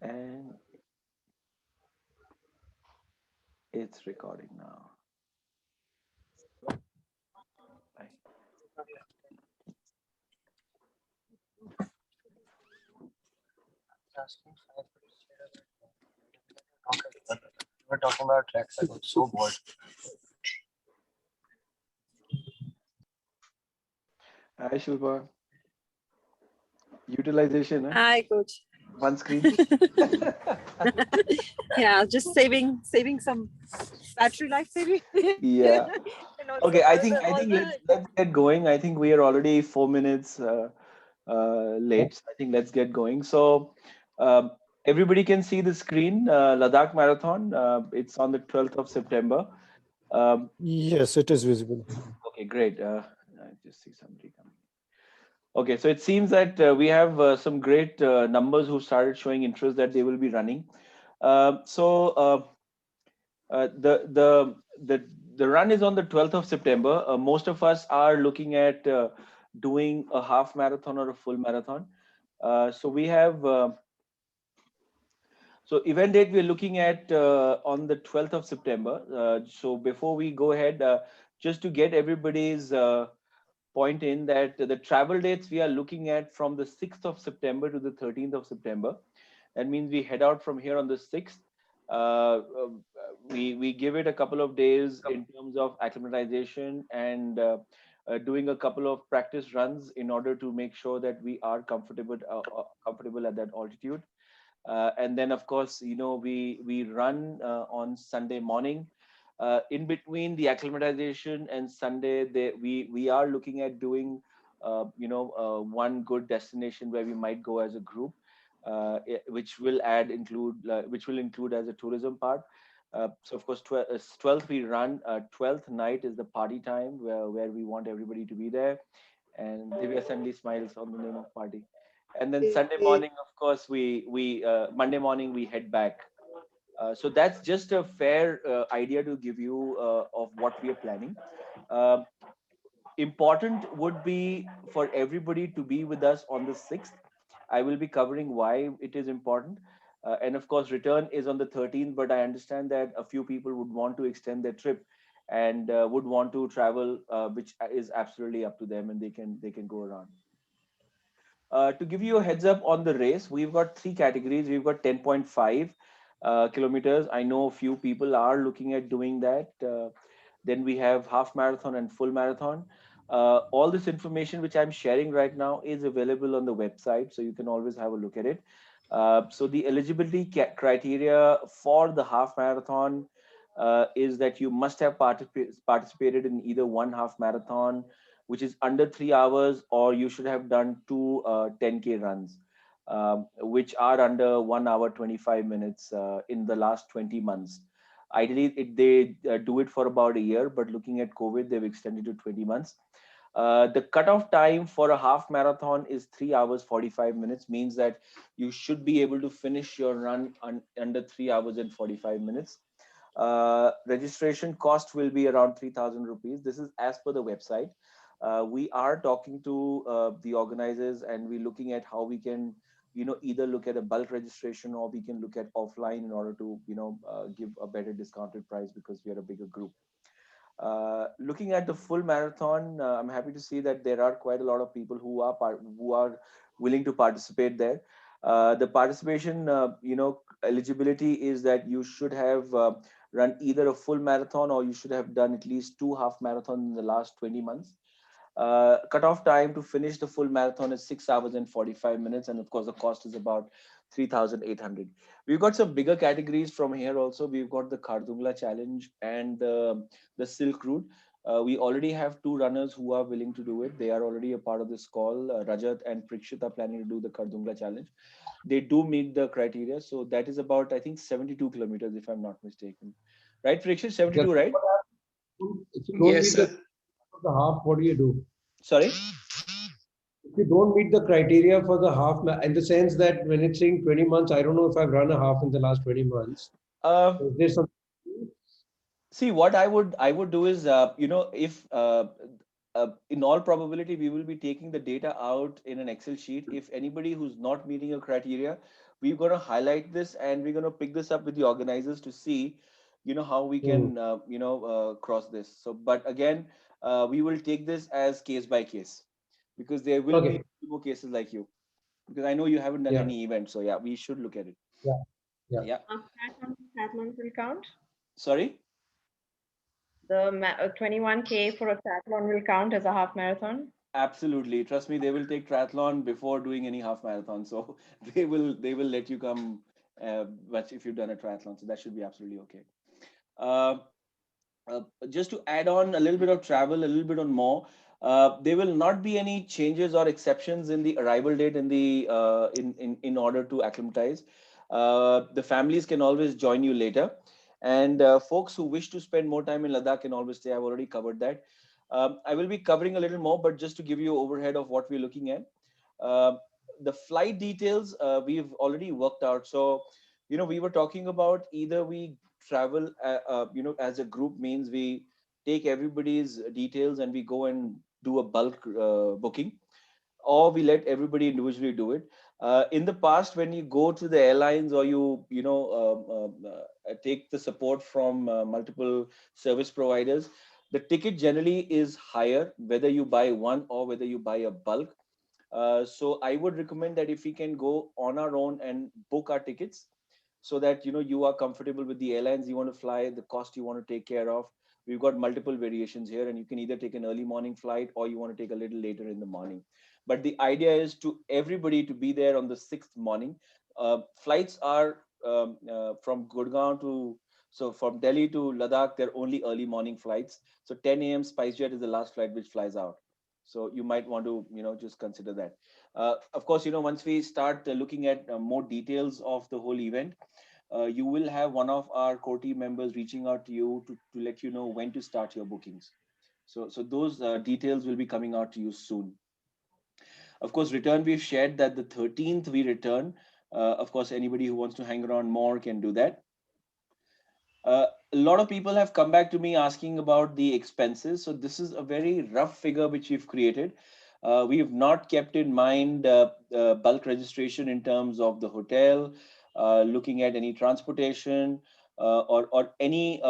And it's recording now. Bye. We're talking about tracks. I got so bored. Hi, Shilpa. Utilization, huh? Hi, coach. One screen. Yeah, just saving some battery life saving. Yeah. And also Okay. I all think the let's get going. I think we are already 4 minutes late. So I think let's get going. So um, everybody can see the screen. Ladakh Marathon. It's on the 12th of September. Um, Yes, it is visible. okay, great. I just see somebody coming. Okay, so it seems that we have some great numbers who started showing interest that they will be running. So the the run is on the 12th of September. Most of us are looking at doing a half marathon or a full marathon. So we have so event date we're looking at on the 12th of September. So before we go ahead, just to get everybody's point in that the travel dates we are looking at from the 6th of September to the 13th of September. That means we head out from here on the 6th. We give it a couple of days in terms of acclimatization and doing a couple of practice runs in order to make sure that we are comfortable at that altitude. And then of course, we run on Sunday morning. In between the acclimatization and Sunday, we are looking at doing one good destination where we might go as a group, which will include as a tourism part. So of course, 12th we run. 12th night is the party time where we want everybody to be there, and Divya suddenly smiles on the name of party. And then Sunday morning, of course, we Monday morning we head back. So that's just a fair idea to give you of what we are planning. Um Important would be for everybody to be with us on the 6th. I will be covering why it is important. And of course, return is on the 13th, but I understand that a few people would want to extend their trip and would want to travel, which is absolutely up to them, and they can go around. To give you a heads up on the race, we've got three categories. We've got 10.5 kilometers. I know a few people are looking at doing that. Then we have half marathon and full marathon. All this information which I'm sharing right now is available on the website, so you can always have a look at it. So the eligibility criteria for the half marathon is that you must have participated in either one half marathon, which is under 3 hours, or you should have done two 10K runs, which are under 1 hour 25 minutes in the last 20 months. Ideally, they do it for about a year, but looking at COVID, they've extended to 20 months. The cutoff time for a half marathon is 3 hours 45 minutes, means that you should be able to finish your run under 3 hours and 45 minutes. Registration cost will be around 3,000 rupees. This is as per the website. We are talking to the organizers, and we're looking at how we can, either look at a bulk registration, or we can look at offline in order to, give a better discounted price because we are a bigger group. Looking at the full marathon, I'm happy to see that there are quite a lot of people who are willing to participate there. The participation, eligibility is that you should have run either a full marathon, or you should have done at least two half marathons in the last 20 months. Cutoff time to finish the full marathon is 6 hours and 45 minutes. And of course, the cost is about 3,800. We've got some bigger categories from here also. We've got the Khardungla Challenge and the Silk Route. We already have two runners who are willing to do it. They are already a part of this call. Rajat and Prikshit are planning to do the Khardungla Challenge. They do meet the criteria. So that is about, I think, 72 kilometers, if I'm not mistaken. Right, Prikshit? 72, right? If you don't Yes, meet sir. the half, what do you do? Sorry? If you don't meet the criteria for the half, in the sense that when it's saying 20 months, I don't know if I've run a half in the last 20 months. Uh, Is there some? See, what I would do is, if in all probability, we will be taking the data out in an Excel sheet. If anybody who's not meeting your criteria, we're going to highlight this and we're going to pick this up with the organizers to see, how we can, cross this. So, but again, we will take this as case by case because there will Okay. be more cases like you. Because I know you haven't done Yeah. any event, so yeah, we should look at it. Yeah. Yeah. Triathlon will count. Sorry. The 21K for a triathlon will count as a half marathon. Absolutely. Trust me, they will take triathlon before doing any half marathon. So they will let you come, but if you've done a triathlon, so that should be absolutely okay. Uh, just to add on a little bit of travel, a little bit on more. There will not be any changes or exceptions in the arrival date in the in order to acclimatize. The families can always join you later, and folks who wish to spend more time in Ladakh can always stay. I've already covered that. I will be covering a little more, but just to give you overhead of what we're looking at. Uh, the flight details we've already worked out. So, we were talking about either we travel, as a group means we take everybody's details and we go and do a bulk booking, or we let everybody individually do it. In the past, when you go to the airlines or take the support from multiple service providers, the ticket generally is higher, whether you buy one or whether you buy a bulk. So I would recommend that if we can go on our own and book our tickets, so that you are comfortable with the airlines you want to fly, the cost you want to take care of. We've got multiple variations here, and you can either take an early morning flight or you want to take a little later in the morning. But the idea is to everybody to be there on the 6th morning. Flights are from Gurgaon to so from Delhi to Ladakh, they're only early morning flights. So 10 a.m. SpiceJet is the last flight which flies out. So you might want to just consider that. Of course, once we start looking at more details of the whole event, you will have one of our core team members reaching out to you to let you know when to start your bookings. So those details will be coming out to you soon. Of course, return, we've shared that the 13th we return. Of course, anybody who wants to hang around more can do that. A lot of people have come back to me asking about the expenses. So this is a very rough figure which we've created. We have not kept in mind bulk registration in terms of the hotel, looking at any transportation or any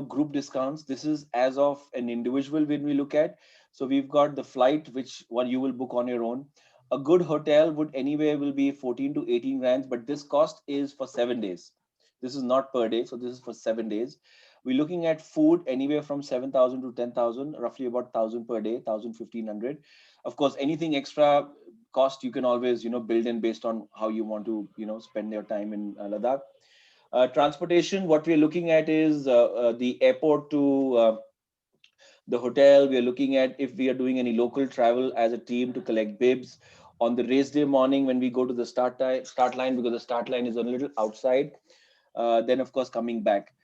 group discounts. This is as of an individual when we look at. So we've got the flight, which one you will book on your own. A good hotel would anywhere will be 14 to 18 grand, but this cost is for 7 days. This is not per day, so this is for 7 days. We're looking at food anywhere from 7,000 to 10,000, roughly about 1,000 per day, 1,500. Of course, anything extra cost you can always build in based on how you want to spend your time in Ladakh. Transportation, what we're looking at is the airport to the hotel. We are looking at if we are doing any local travel as a team to collect bibs on the race day morning when we go to the start line, because the start line is a little outside. Then of course coming back.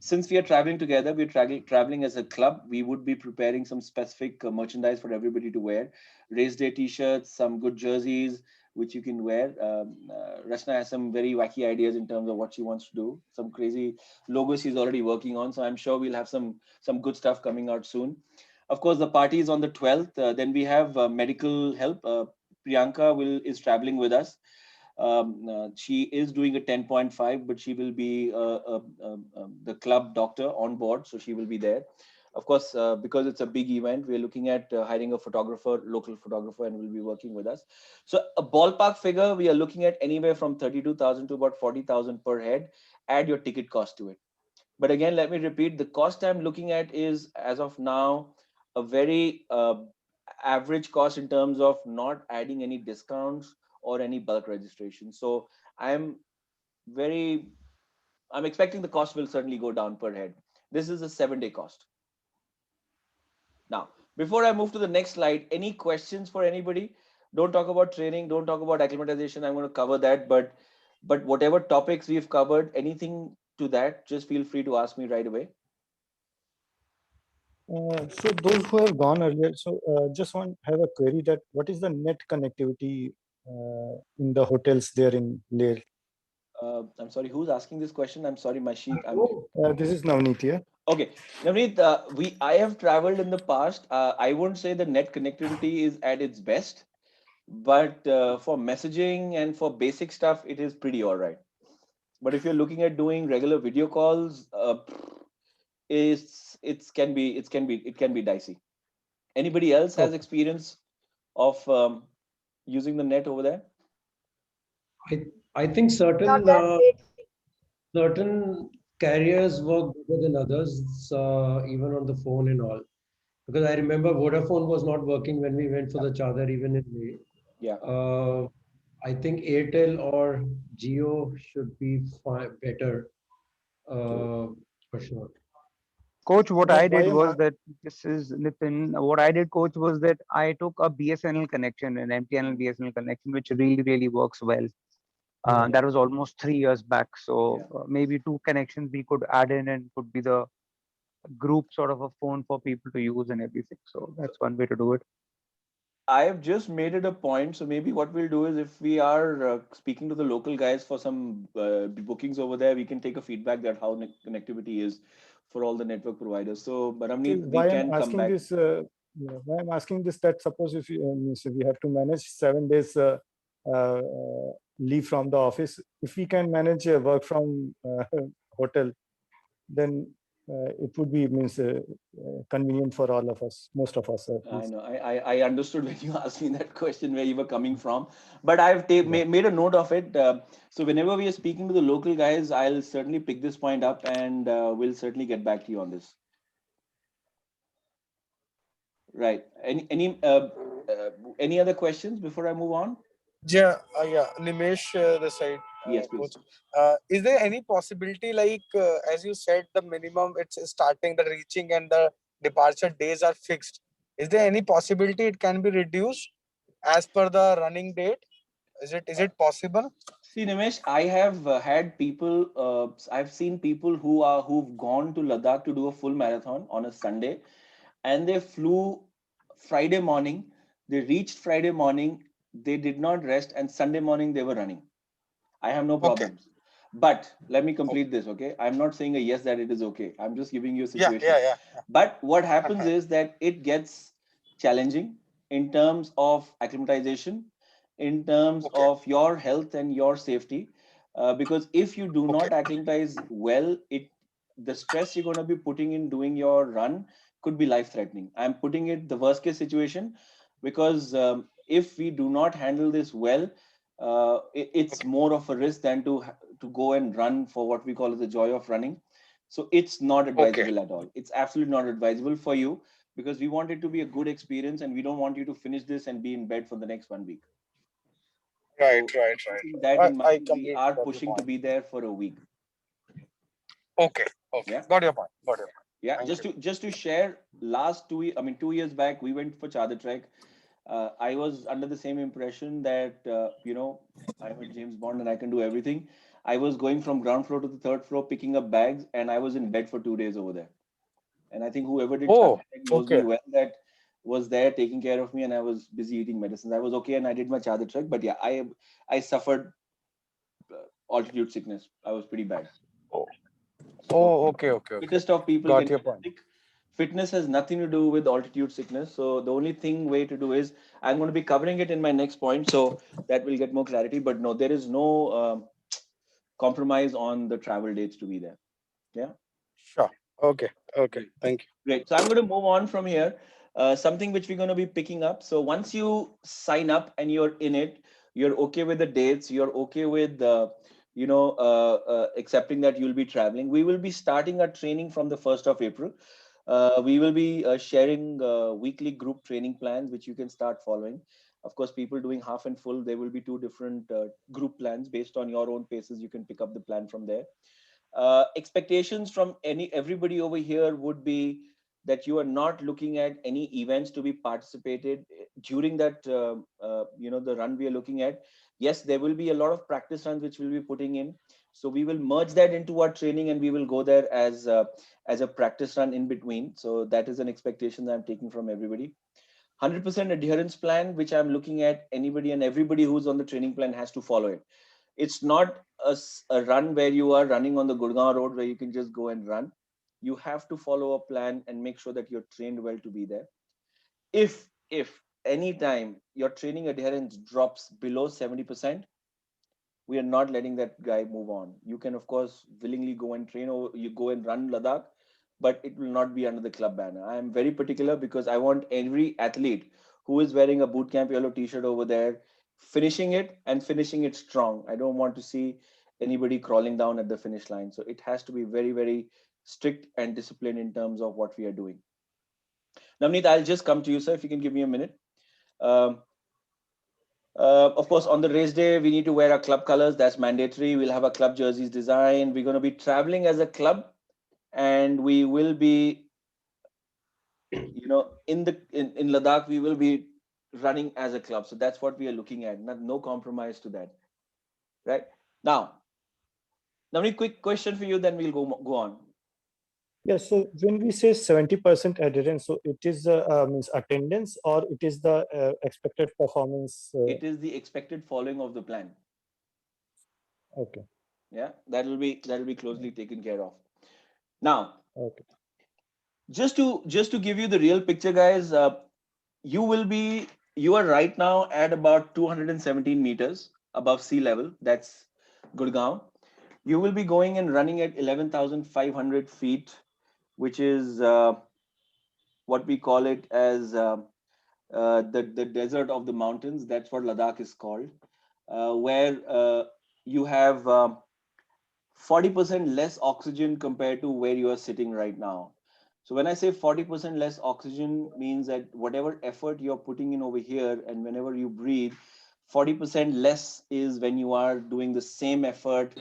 Since we are traveling together, we're traveling as a club. We would be preparing some specific merchandise for everybody to wear. Race day t-shirts, some good jerseys, which you can wear. Rachna has some very wacky ideas in terms of what she wants to do. Some crazy logos she's already working on. So I'm sure we'll have some good stuff coming out soon. Of course, the party is on the 12th. Then we have medical help. Priyanka is traveling with us. She is doing a 10.5, but she will be the club doctor on board, so she will be there. Of course, because it's a big event, we're looking at hiring a photographer, local photographer, and will be working with us. So a ballpark figure, we are looking at anywhere from 32,000 to about 40,000 per head. Add your ticket cost to it. But again, let me repeat, the cost I'm looking at is, as of now, a very average cost in terms of not adding any discounts or any bulk registration. So I'm expecting the cost will certainly go down per head. This is a 7-day cost. Now, before I move to the next slide, any questions for anybody? Don't talk about training, don't talk about acclimatization. I'm going to cover that, but whatever topics we've covered, anything to that, just feel free to ask me right away. So those who have gone earlier, so just have a query that what is the net connectivity in the hotels there in Leh? I'm sorry, who's asking this question? I'm sorry, my sheet. This is Navneet here. Okay, Navneet, I have traveled in the past. I won't say the net connectivity is at its best, but for messaging and for basic stuff, it is pretty all right. But if you're looking at doing regular video calls, it can be dicey. Anybody else has Okay. experience of using the net over there? I think Not that great. certain carriers work better than others, even on the phone and all. Because I remember Vodafone was not working when we went for the Chadar even in May. Yeah. I think Airtel or Jio should be better, for sure. Coach, what No, I why did am I? was that this is Nitin. What I did, coach, was that I took a BSNL connection, an MTNL BSNL connection, which really, really works well. Yeah. That was almost 3 years back. So Yeah. maybe two connections we could add in and could be the group sort of a phone for people to use and everything. So So that's one way to do it. I have just made it a point. So maybe what we'll do is if we are speaking to the local guys for some bookings over there, we can take a feedback that how connectivity is for all the network providers. So, but See, Ramneet, we why I'm can come asking back. this? Yeah, why I'm asking this? That suppose if means we have to manage 7 days uh, leave from the office, if we can manage work from hotel, then it would be means convenient for all of us, most of us at I least. know. I understood when you asked me that question where you were coming from, but I've Yeah. made a note of it. So whenever we are speaking to the local guys, I'll certainly pick this point up and we'll certainly get back to you on this. Right. Any other questions before I move on? Yeah, Nimesh, the side, Yes, please. coach. Is there any possibility, like as you said, the minimum it's starting, the reaching and the departure days are fixed? Is there any possibility it can be reduced as per the running date? Is it possible? See, Nimesh, I have had people. I've seen people who've gone to Ladakh to do a full marathon on a Sunday, and they flew Friday morning. They reached Friday morning. They did not rest, and Sunday morning they were running. I have no Okay. problems. But let me Okay. complete this, okay? I'm not saying a yes that it is okay. I'm just giving you a Yeah, situation. yeah, yeah. But what happens is that it gets challenging in terms of acclimatization, in terms Okay. of your health and your safety. Because if you do Okay. not acclimatize well, the stress you're going to be putting in doing your run could be life threatening. I'm putting it the worst case situation because if we do not handle this well, it's Okay. more of a risk than to go and run for what we call the joy of running. So it's not Okay. advisable at all. It's absolutely not advisable for you because we want it to be a good experience and we don't want you to finish this and be in bed for the next 1 week. Right, So right, right. keeping that in I mind, we completely are got your pushing to point. be there for a week. Okay, okay. Yeah. Got your point. Got your point. Yeah. Thank you. Just to share, last 2 years back, we went for Chadar Trek. I was under the same impression that I'm a James Bond and I can do everything. I was going from ground floor to the third floor picking up bags, and I was in bed for 2 days over there. And I think whoever did Chadar Oh, Trek knows me okay. well that was there taking care of me, and I was busy eating medicines. I was okay, and I did my Chadar Trek. But yeah, I suffered altitude sickness. I was pretty bad. Oh, So oh, okay, okay, okay. fittest of people Got can your get point. sick. Fitness has nothing to do with altitude sickness. So the only way to do is I'm going to be covering it in my next point, so that will get more clarity. But no, there is no compromise on the travel dates to be there. Yeah. Sure. Okay, okay. Great. Thank you. Great. So I'm going to move on from here. Something which we're going to be picking up. So once you sign up and you're in it, you're okay with the dates. You're okay with accepting that you'll be traveling. We will be starting our training from the 1st of April. We will be sharing weekly group training plans, which you can start following. Of course, people doing half and full, there will be two different group plans based on your own paces. You can pick up the plan from there. Expectations from everybody over here would be that you are not looking at any events to be participated during that the run we are looking at. Yes, there will be a lot of practice runs which we'll be putting in, so we will merge that into our training and we will go there as a practice run in between. So that is an expectation that I'm taking from everybody. 100% adherence plan, which I'm looking at, anybody and everybody who's on the training plan has to follow it. It's not a run where you are running on the Gurgaon road where you can just go and run. you have to follow a plan and make sure that you're trained well to be there. If anytime your training adherence drops below 70%, we are not letting that guy move on. You can, of course, willingly go and train, or you go and run Ladakh, but it will not be under the club banner. I am very particular because I want every athlete who is wearing a boot camp yellow t-shirt over there finishing it and finishing it strong. I don't want to see anybody crawling down at the finish line. So it has to be very, very strict and disciplined in terms of what we are doing. Navneet, I'll just come to you, sir, if you can give me a minute. Um, of course, on the race day, we need to wear our club colors. That's mandatory. We'll have our club jerseys designed. We're going to be traveling as a club, and we will be, in Ladakh, we will be running as a club. So that's what we are looking at. No compromise to that, right? Now, Navneet, quick question for you, then we'll go on. Yes. So when we say 70% adherence, so it is means attendance, or it is the expected performance? It is the expected following of the plan. Okay. Yeah, that will be closely taken care of. Now, Okay. just to give you the real picture, guys, you are right now at about 217 meters above sea level. That's Gurgaon. You will be going and running at 11,500 feet, which is what we call it as the desert of the mountains. That's what Ladakh is called, where you have 40% less oxygen compared to where you are sitting right now. So when I say 40% less oxygen, means that whatever effort you're putting in over here, and whenever you breathe, 40% less is when you are doing the same effort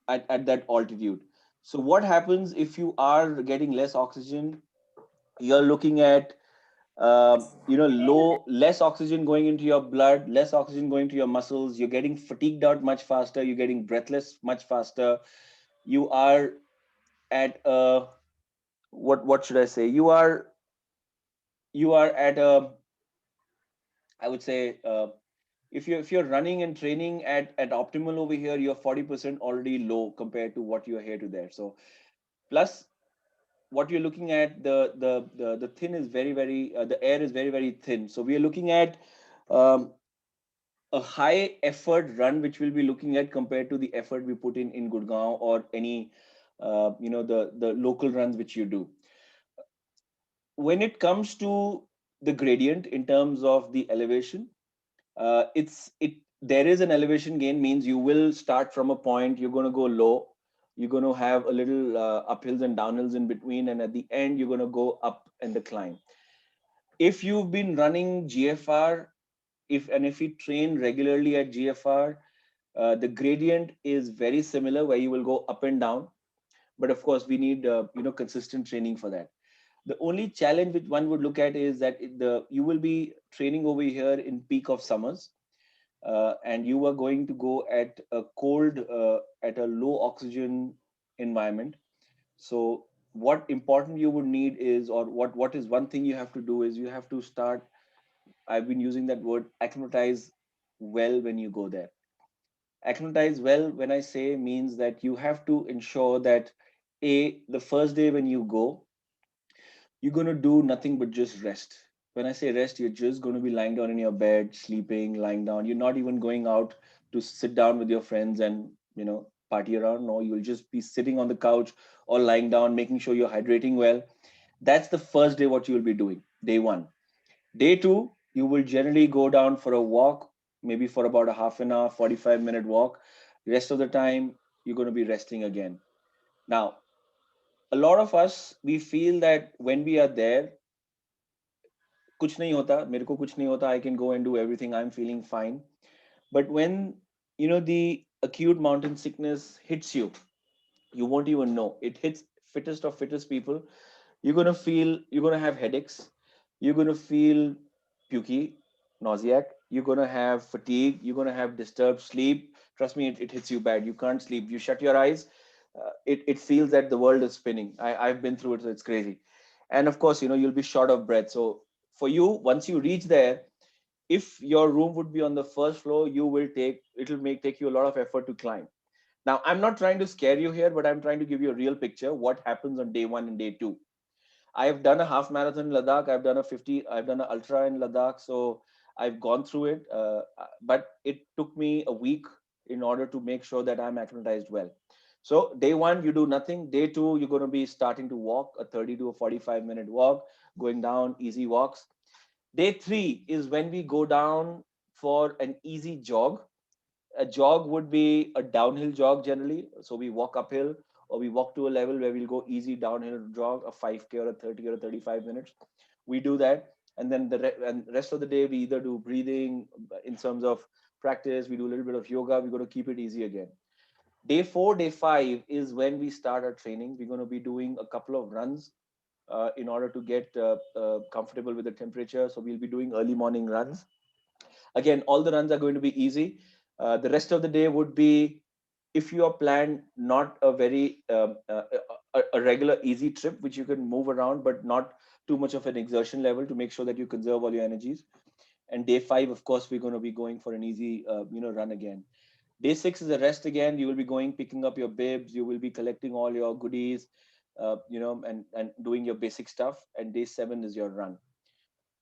at that altitude. So what happens if you are getting less oxygen? You're looking at less oxygen going into your blood, less oxygen going to your muscles. You're getting fatigued out much faster. You're getting breathless much faster. You are at what should I say? You are at a, I would say, if you're running and training at optimal over here, you're 40% already low compared to what you're here to there. So plus what you're looking at, the thin is very, very the air is very, very thin. So we are looking at a high effort run, which we'll be looking at compared to the effort we put in Gurgaon or any the local runs which you do. When it comes to the gradient in terms of the elevation, there is an elevation gain, means you will start from a point, you're going to go low, you're going to have a little uphills and downhills in between, and at the end you're going to go up and the climb. If you've been running GFR, if you train regularly at GFR, the gradient is very similar, where you will go up and down, but of course we need consistent training for that. The only challenge which one would look at is that you will be training over here in peak of summers, and you are going to go at a cold, at a low oxygen environment. So what important you would need is, or what is one thing you have to do is, you have to start, I've been using that word, acclimatize well when you go there. Acclimatize well, when I say, means that you have to ensure that the first day when you go, you're going to do nothing but just rest. When I say rest, you're just going to be lying down in your bed, sleeping, lying down. You're not even going out to sit down with your friends and party around. No, you'll just be sitting on the couch or lying down, making sure you're hydrating well. That's the first day what you'll be doing, day one. Day two, you will generally go down for a walk, maybe for about a half an hour, 45-minute walk. Rest of the time, you're going to be resting again. Now, a lot of us, we feel that when we are there, kuch nahi hota, mere ko kuch nahi hota, I can go and do everything, I'm feeling fine. But when the acute mountain sickness hits you, you won't even know. It hits fittest of fittest people. You're gonna have headaches, you're gonna feel pukey, nauseac, you're gonna have fatigue, you're gonna have disturbed sleep. Trust me, it hits you bad. You can't sleep. You shut your eyes, it feels that the world is spinning. I've been through it, so it's crazy. And of course, you'll be short of breath. So for you, once you reach there, if your room would be on the first floor, it'll take you a lot of effort to climb. Now, I'm not trying to scare you here, but I'm trying to give you a real picture what happens on day 1 and day 2. I've done a half marathon in Ladakh. I've done a 50. I've done an ultra in Ladakh. So I've gone through it, but it took me a week in order to make sure that I'm acclimatized well. So day 1, you do nothing. Day 2, you're going to be starting to walk a 30 to a 45-minute walk, going down easy walks. Day 3 is when we go down for an easy jog. A jog would be a downhill jog generally. So we walk uphill or we walk to a level where we'll go easy downhill jog, a 5K or a 30 or a 35 minutes. We do that. And then and rest of the day, we either do breathing in terms of practice, we do a little bit of yoga, we're going to keep it easy again. Day 4, day 5 is when we start our training. We're going to be doing a couple of runs in order to get comfortable with the temperature. So we'll be doing early morning runs. Again, all the runs are going to be easy. The rest of the day would be, if you are planned not a very a regular easy trip, which you can move around, but not too much of an exertion level to make sure that you conserve all your energies. And day 5, of course, we're going to be going for an easy run again. Day 6 is a rest again. You will be going, picking up your bibs. You will be collecting all your goodies, and doing your basic stuff. And day 7 is your run.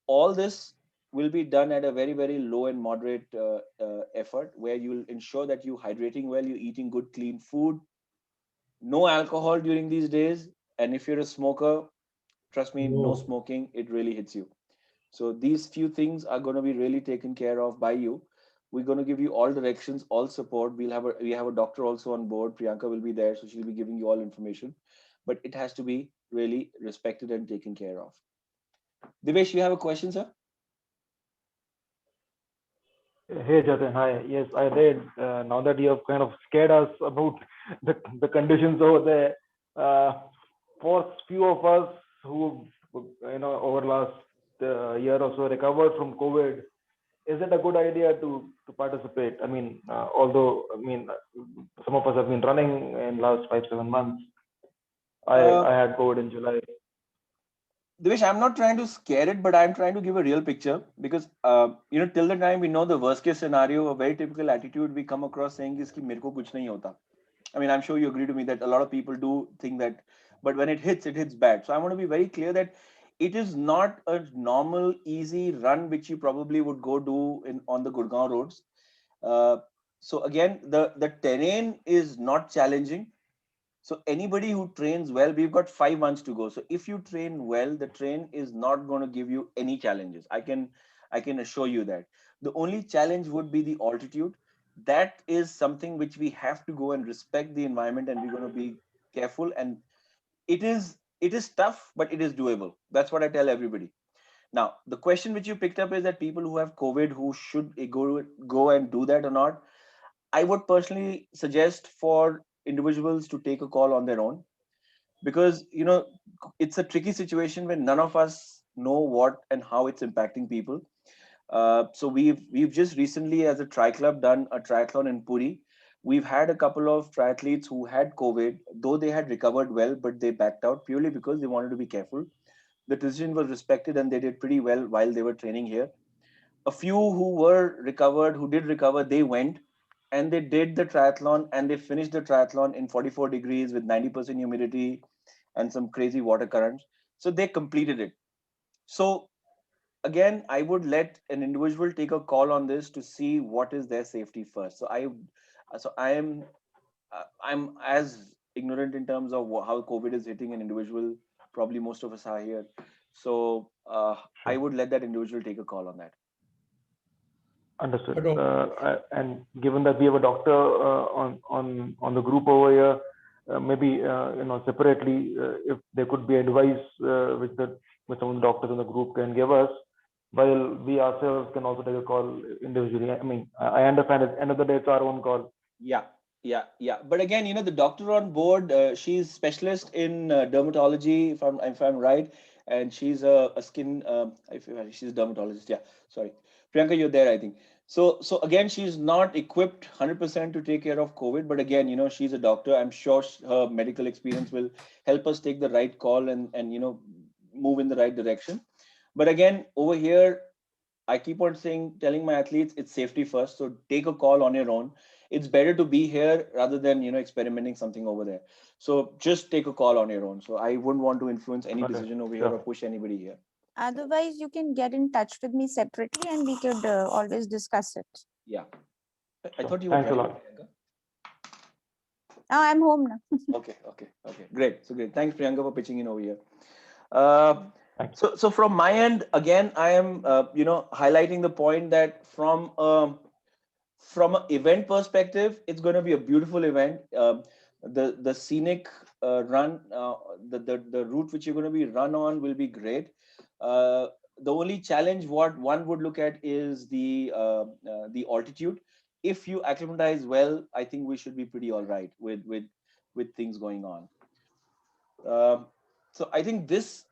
All this will be done at a very, very low and moderate effort, where you will ensure that you're hydrating well, you're eating good, clean food, no alcohol during these days. And if you're a smoker, trust me, no No. smoking, it really hits you. So these few things are going to be really taken care of by you. We're going to give you all directions, all support. We have a doctor also on board. Priyanka will be there, so she'll be giving you all information. But it has to be really respected and taken care of. Divesh, you have a question, sir? Hey Jatin, hi. Yes, I did. Now that you have kind of scared us about the conditions over there, for few of us who over last year or so recovered from COVID, is it a good idea to participate? I mean, although some of us have been running in last 5-7 months. I had COVID in July. Divesh, I'm not trying to scare it, but I'm trying to give a real picture, because till the time we know the worst case scenario, a very typical attitude we come across saying is कि मेरे को कुछ नहीं होता. I mean, I'm sure you agree to me that a lot of people do think that, but when it hits bad. So I want to be very clear that it is not a normal, easy run which you probably would go do on the Gurgaon roads. So again, the terrain is not challenging. So anybody who trains well, we've got 5 months to go. So if you train well, the train is not going to give you any challenges. I can assure you that. The only challenge would be the altitude. That is something which we have to go and respect the environment, and we're going to be careful. And it is tough, but it is doable. That's what I tell everybody. Now, the question which you picked up is that people who have COVID, who should go and do that or not. I would personally suggest for individuals to take a call on their own, because it's a tricky situation when none of us know what and how it's impacting people. So we've just recently, as a tri club, done a triathlon in Puri. We've had a couple of triathletes who had COVID, though they had recovered well, but they backed out purely because they wanted to be careful. The decision was respected, and they did pretty well while they were training here. A few who did recover, they went and they did the triathlon, and they finished the triathlon in 44 degrees with 90% humidity and some crazy water currents. So they completed it. So again, I would let an individual take a call on this to see what is their safety first. I'm as ignorant in terms of how COVID is hitting an individual. Probably most of us are here. So I would let that individual take a call on that. Understood. But And given that we have a doctor on the group over here, maybe separately, if there could be advice which some of the doctors in the group can give us, while we ourselves can also take a call individually. I mean, I understand at the end of the day, it's our own call. Yeah. But again, the doctor on board, she's specialist in dermatology, if I'm right, and she's a skin. She's a dermatologist. Yeah. Sorry, Priyanka, you're there, I think. So again, she's not equipped 100% to take care of COVID, but again, she's a doctor. I'm sure her medical experience will help us take the right call and move in the right direction. But again, over here, I keep on telling my athletes, it's safety first. So take a call on your own. it's better to be here rather than, experimenting something over there. So just take a call on your own. So I wouldn't want to influence any Okay, decision over here sure. or push anybody here. Otherwise, you can get in touch with me separately and we could always discuss it. Yeah. I Sure. thought you were Thanks a driving, lot. Priyanka. Now I'm home now. Okay. Great. So great. Thanks, Priyanka, for pitching in over here. Uh, Thanks. so from my end, again, I am, highlighting the point that from an event perspective, it's going to be a beautiful event. The scenic run, the route which you're going to be run on will be great. The only challenge what one would look at is the altitude. If you acclimatize well, I think we should be pretty all right with things going on. So I think this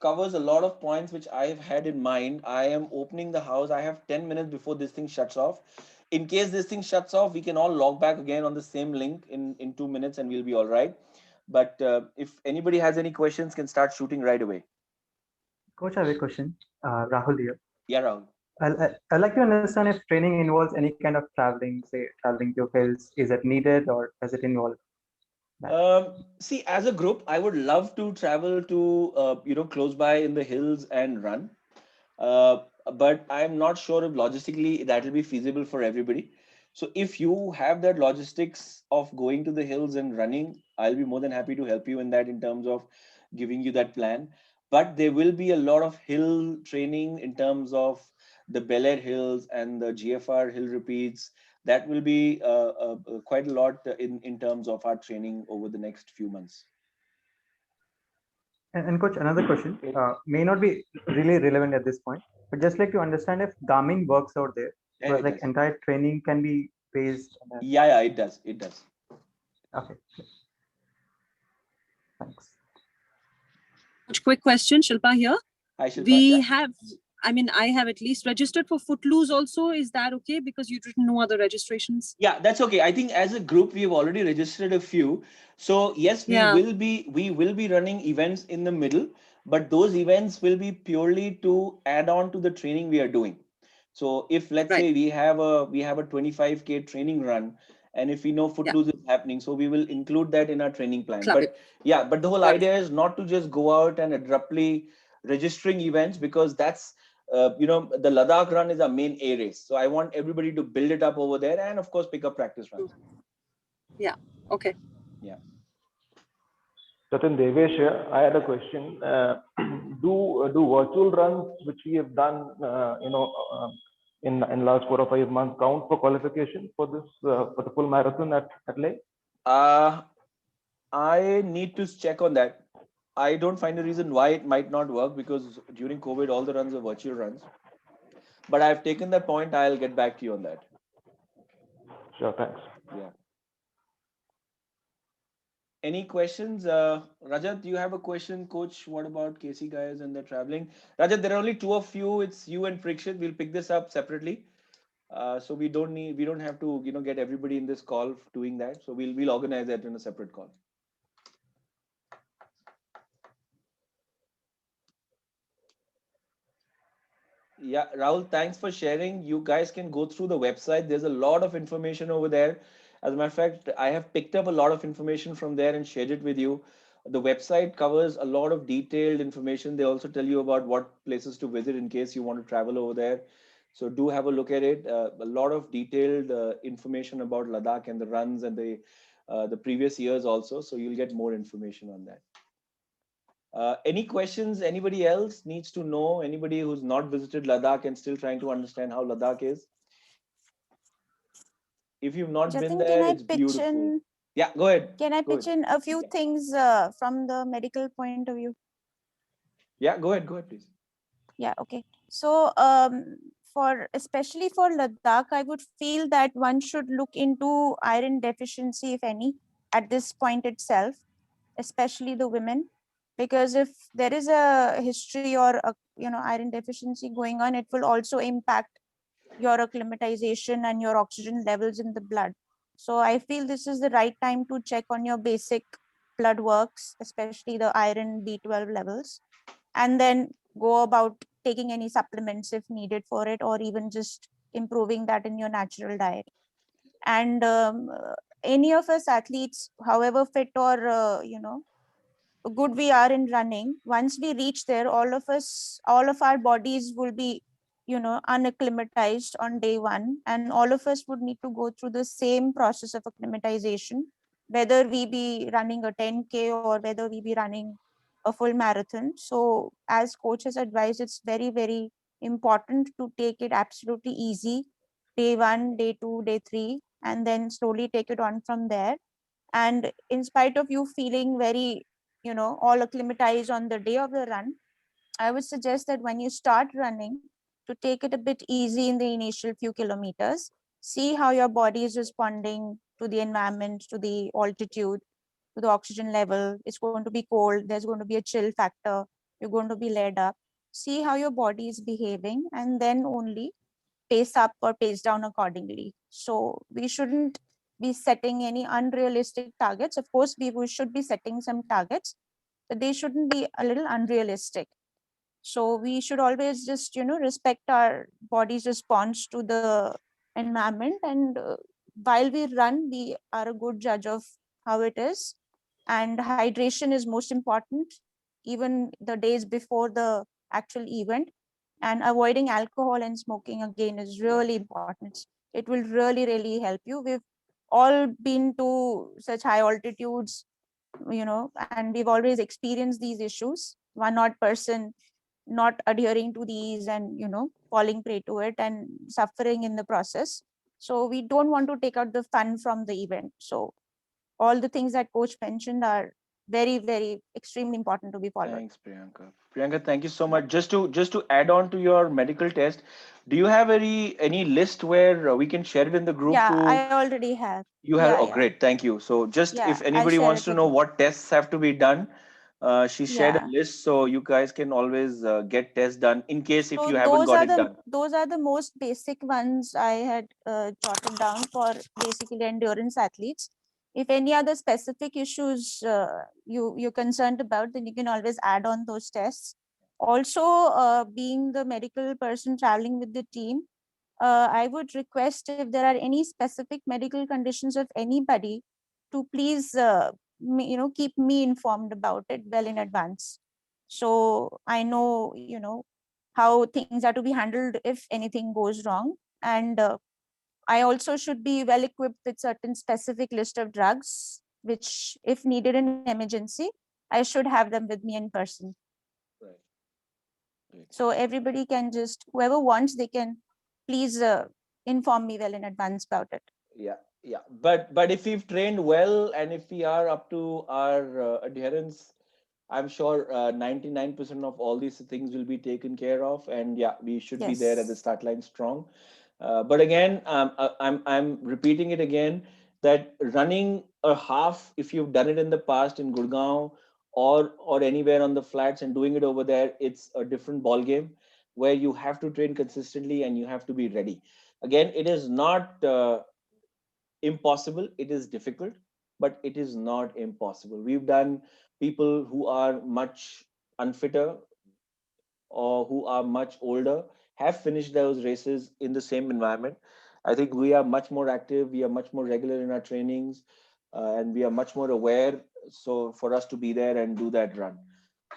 covers a lot of points which I've had in mind. I am opening the house. I have 10 minutes before this thing shuts off. In case this thing shuts off, we can all log back again on the same link in 2 minutes and we'll be all right. But if anybody has any questions, can start shooting right away. Coach, I have a question. Rahul here. Yeah, Rahul. I'd like to understand if training involves any kind of traveling, say traveling to hills. Is it needed or does it involve? See, as a group, I would love to travel to, close by in the hills and run. But I'm not sure if logistically that will be feasible for everybody. So if you have that logistics of going to the hills and running, I'll be more than happy to help you in that in terms of giving you that plan. But there will be a lot of hill training in terms of the Bel Air Hills and the GFR hill repeats. That will be quite a lot in terms of our training over the next few months. And coach, another question may not be really relevant at this point, but just like to understand if Garmin works out there, Yeah, where it like does. entire training can be based. Yeah, it does. It does. Okay. Thanks. Quick question, Shilpa here. Hi, Shilpa. We Yeah. have, I have at least registered for Footloose also. Is that okay? Because you've written no other registrations. Yeah, that's okay. I think as a group, we've already registered a few. So yes, we Yeah. will be running events in the middle, but those events will be purely to add on to the training we are doing. So if let's say we have a 25K training run, and if we know Footloose is happening, so we will include that in our training plan. But yeah, but the whole idea is not to just go out and abruptly registering events, because that's the Ladakh run is our main A race. So I want everybody to build it up over there and of course pick up practice runs. Yeah. Okay. Yeah. Jatin, Devesh here. I had a question. Do virtual runs which we have done, in last 4 or 5 months count for qualification for this for the full marathon at Leh? I need to check on that. I don't find a reason why it might not work, because during COVID all the runs are virtual runs. But I've taken that point. I'll get back to you on that. Sure, thanks. Yeah. Any questions? Rajat, you have a question, coach? What about KC guys and they're traveling? Rajat, there are only 2 of you. It's you and Prikshit. We'll pick this up separately. So we don't have to, get everybody in this call doing that. So we'll organize that in a separate call. Yeah, Rahul, thanks for sharing. You guys can go through the website. There's a lot of information over there. As a matter of fact, I have picked up a lot of information from there and shared it with you. The website covers a lot of detailed information. They also tell you about what places to visit in case you want to travel over there. So do have a look at it. A lot of detailed information about Ladakh and the runs and the previous years also. So you'll get more information on that. Any questions anybody else needs to know? Anybody who's not visited Ladakh and still trying to understand how Ladakh is? If you've not been Jatin, there, it's beautiful. Yeah, go ahead. Can I pitch in a few things from the medical point of view? Yeah, go ahead, please. Yeah, okay. So especially for Ladakh, I would feel that one should look into iron deficiency, if any, at this point itself, especially the women, because if there is a history or a iron deficiency going on, it will also impact your acclimatization and your oxygen levels in the blood. So I feel this is the right time to check on your basic blood works, especially the iron B12 levels, and then go about taking any supplements if needed for it, or even just improving that in your natural diet. And any of us athletes, however fit or good we are in running, once we reach there, all of our bodies will be unacclimatized on day one, and all of us would need to go through the same process of acclimatization, whether we be running a 10K or whether we be running a full marathon. So as coach has advised, it's very, very important to take it absolutely easy, day one, day two, day three, and then slowly take it on from there. And in spite of you feeling very all acclimatized on the day of the run, I would suggest that when you start running, to take it a bit easy in the initial few kilometers. See how your body is responding to the environment, to the altitude, to the oxygen level. It's going to be cold. There's going to be a chill factor. You're going to be laid up. See how your body is behaving, and then only pace up or pace down accordingly. So we shouldn't be setting any unrealistic targets. Of course, we should be setting some targets, but they shouldn't be a little unrealistic. So we should always just respect our body's response to the environment, and while we run, we are a good judge of how it is. And hydration is most important, even the days before the actual event. And avoiding alcohol and smoking again is really important. It will really, really help you. We've all been to such high altitudes, and we've always experienced these issues. One odd person not adhering to these and falling prey to it and suffering in the process. So we don't want to take out the fun from the event. So all the things that coach mentioned are very, very extremely important to be followed. Thanks, Priyanka. Priyanka, thank you so much. Just to add on to your medical test, do you have any list where we can share it in the group? Yeah, to I already have. You have, Yeah, oh yeah. great, thank you. So just Yeah, if I'll anybody share wants it to with know you. what tests have to be done, she shared Yeah. a list, so you guys can always get tests done in case if So you haven't got it done. those are the most basic ones I had jotted down for basically endurance athletes. If any other specific issues you're concerned about, then you can always add on those tests. Also, being the medical person traveling with the team, I would request if there are any specific medical conditions of anybody to please keep me informed about it well in advance, so I know how things are to be handled if anything goes wrong. And I also should be well equipped with certain specific list of drugs, which if needed in emergency, I should have them with me in person. Right. Great. So everybody can just, whoever wants, they can please inform me well in advance about it. Yeah, but if we've trained well and if we are up to our adherence, I'm sure 99% of all these things will be taken care of, and yeah, we should be there at the Yes. start line strong. But again, I'm repeating it again, that running a half, if you've done it in the past in Gurgaon or anywhere on the flats and doing it over there, it's a different ball game where you have to train consistently and you have to be ready. Again, it is not impossible. It is difficult, but it is not impossible. We've done people who are much unfitter or who are much older have finished those races in the same environment. I think we are much more active, we are much more regular in our trainings, and we are much more aware. So for us to be there and do that run,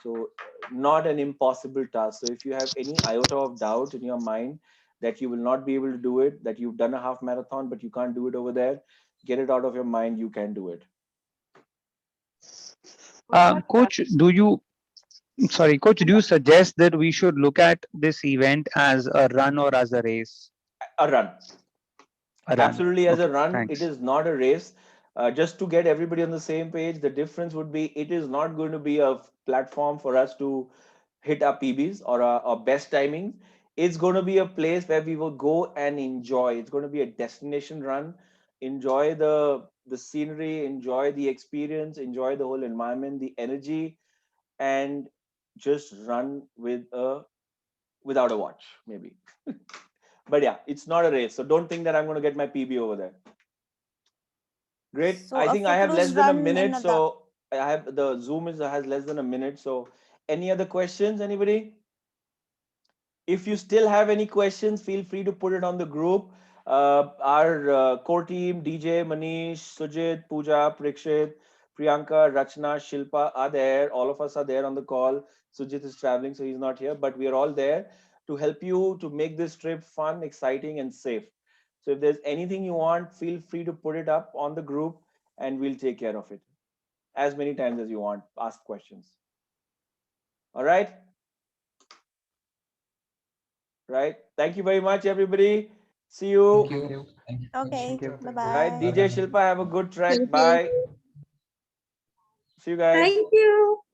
so not an impossible task. So if you have any iota of doubt in your mind that you will not be able to do it, that you've done a half marathon but you can't do it over there, get it out of your mind. You can do it. Coach, Coach, do you suggest that we should look at this event as a run or as a race? A run. A run. Absolutely, as a Okay, run. thanks. It is not a race. Just to get everybody on the same page, the difference would be it is not going to be a platform for us to hit our PBs or our best timings. It's going to be a place where we will go and enjoy. It's going to be a destination run. Enjoy the scenery, enjoy the experience, enjoy the whole environment, the energy, and just run without a watch, maybe. But yeah, it's not a race, so don't think that I'm going to get my PB over there. Great. So I a think I have less footloose than a run in minute, Ladakh. so I have the Zoom has less than a minute. So any other questions, anybody? If you still have any questions, feel free to put it on the group. Our core team, DJ, Manish, Sujit, Pooja, Prikshit, Priyanka, Rachna, Shilpa are there. All of us are there on the call. Sujit is traveling, so he's not here, but we are all there to help you to make this trip fun, exciting, and safe. So if there's anything you want, feel free to put it up on the group and we'll take care of it. As many times as you want, ask questions. All right? Right. Thank you very much, everybody. See you. Thank you. Okay, Thank you. bye-bye. Right. DJ Shilpa, have a good trek. Thank you. Bye. See you guys. Thank you.